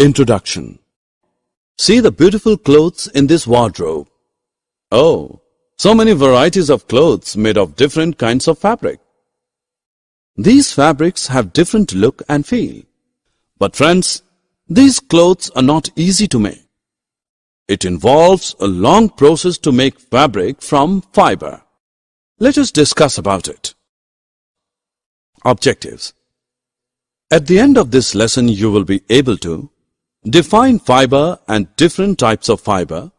Introduction. See the beautiful clothes in this wardrobe. Oh, so many varieties of clothes made of different kinds of fabric. These fabrics have different look and feel. But friends, these clothes are not easy to make. It involves a long process to make fabric from fiber. Let us discuss about it. Objectives. At the end of this lesson, you will be able to define fiber and different types of fiber,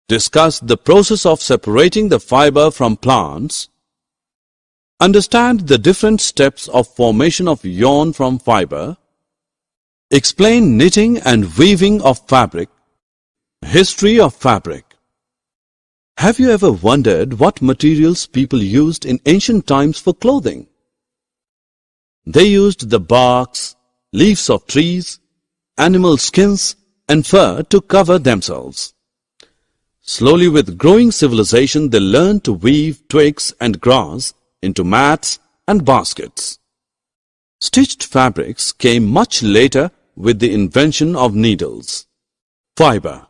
discuss the process of separating the fiber from plants, understand the different steps of formation of yarn from fiber, explain knitting and weaving of fabric, history of fabric. Have you ever wondered what materials people used in ancient times for clothing? They used the barks, leaves of trees, animal skins and fur to cover themselves. Slowly, with growing civilization, they learned to weave twigs and grass into mats and baskets. Stitched fabrics came much later with the invention of needles. Fiber.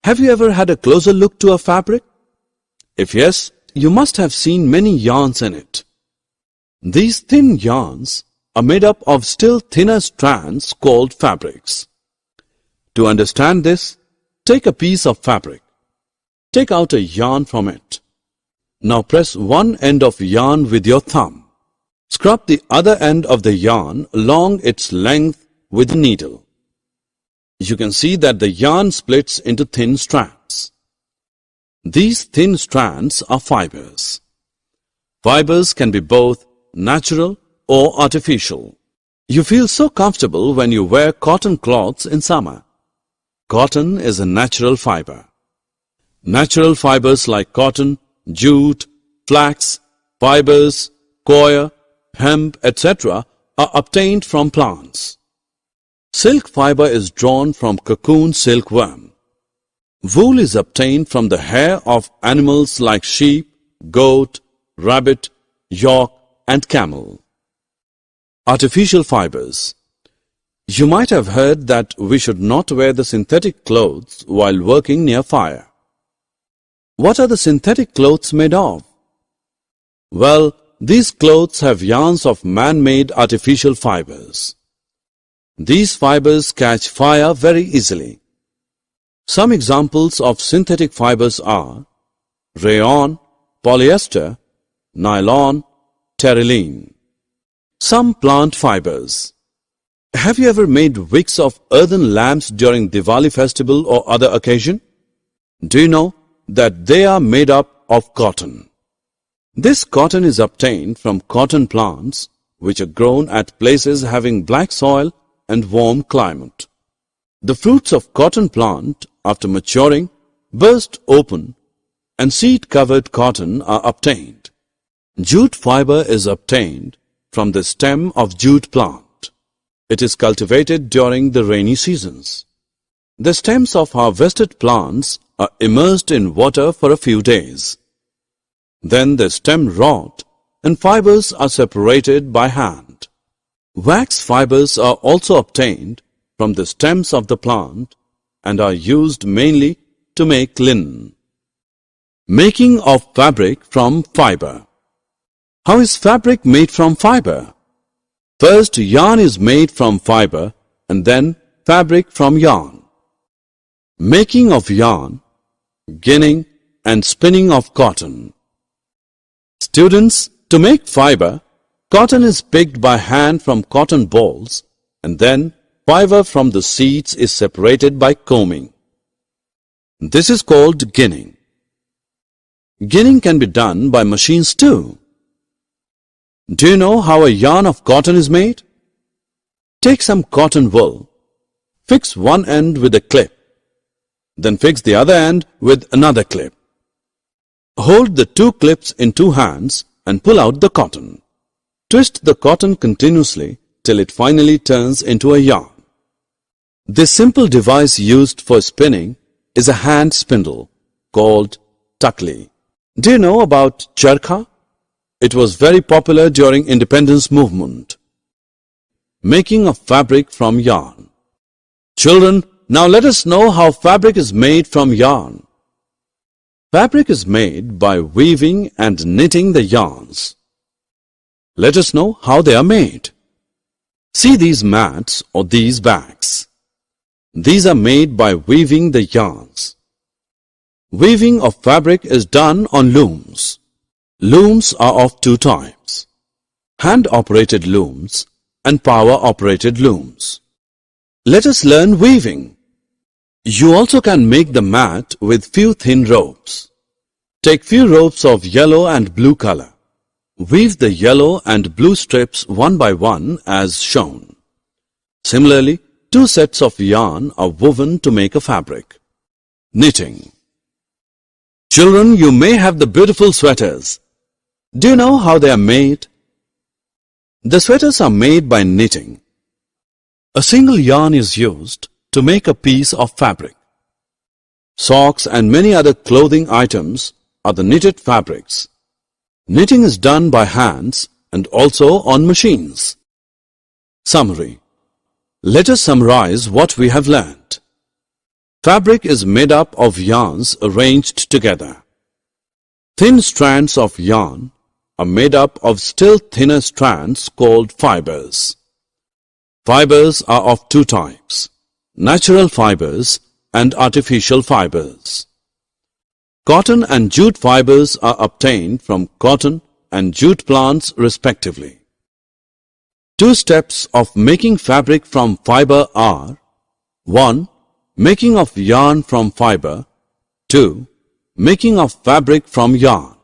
Have you ever had a closer look to a fabric? If yes, you must have seen many yarns in it. These thin yarns are made up of still thinner strands called fabrics. To understand this, take a piece of fabric. Take out a yarn from it. Now press one end of yarn with your thumb. Scrub the other end of the yarn along its length with a needle. You can see that the yarn splits into thin strands. These thin strands are fibers. Fibers can be both natural or artificial. You feel so comfortable when you wear cotton cloths in summer. Cotton is a natural fiber. Natural fibers like cotton, jute, flax, fibers, coir, hemp, etc. are obtained from plants. Silk fiber is drawn from cocoon silkworm. Wool is obtained from the hair of animals like sheep, goat, rabbit, yak, and camel. Artificial fibers. You might have heard that we should not wear the synthetic clothes while working near fire. What are the synthetic clothes made of? Well, these clothes have yarns of man-made artificial fibers. These fibers catch fire very easily. Some examples of synthetic fibers are rayon, polyester, nylon, terylene. Some plant fibers. Have you ever made wicks of earthen lamps during Diwali festival or other occasion? Do you know that they are made up of cotton? This cotton is obtained from cotton plants which are grown at places having black soil and warm climate. The fruits of cotton plant, after maturing, burst open and seed-covered cotton are obtained. Jute fiber is obtained from the stem of jute plant. It is cultivated during the rainy seasons. The stems of harvested plants are immersed in water for a few days. Then the stem rot and fibers are separated by hand. Wax fibers are also obtained from the stems of the plant and are used mainly to make linen. Making of fabric from fiber. How is fabric made from fiber? First, yarn is made from fiber and then fabric from yarn. Making of yarn, ginning and spinning of cotton. Students, to make fiber, cotton is picked by hand from cotton balls and then fiber from the seeds is separated by combing. This is called ginning. Ginning can be done by machines too. Do you know how a yarn of cotton is made? Take some cotton wool, fix one end with a clip, then fix the other end with another clip. Hold the two clips in two hands and pull out the cotton. Twist the cotton continuously till it finally turns into a yarn. This simple device used for spinning is a hand spindle called takli. Do you know about charkha? It was very popular during independence movement. Making of fabric from yarn. Children, now let us know how fabric is made from yarn. Fabric is made by weaving and knitting the yarns. Let us know how they are made. See these mats or these bags. These are made by weaving the yarns. Weaving of fabric is done on looms. Looms are of two types: hand-operated looms and power-operated looms. Let us learn weaving. You also can make the mat with few thin ropes. Take few ropes of yellow and blue color. Weave the yellow and blue strips one by one as shown. Similarly, two sets of yarn are woven to make a fabric. Knitting. Children, you may have the beautiful sweaters. Do you know how they are made? The sweaters are made by knitting. A single yarn is used to make a piece of fabric. Socks and many other clothing items are the knitted fabrics. Knitting is done by hands and also on machines. Summary. Let us summarize what we have learnt. Fabric is made up of yarns arranged together. Thin strands of yarn are made up of still thinner strands called fibers. Fibers are of two types: natural fibers and artificial fibers. Cotton and jute fibers are obtained from cotton and jute plants respectively. Two steps of making fabric from fiber are: 1. Making of yarn from fiber. 2. Making of fabric from yarn.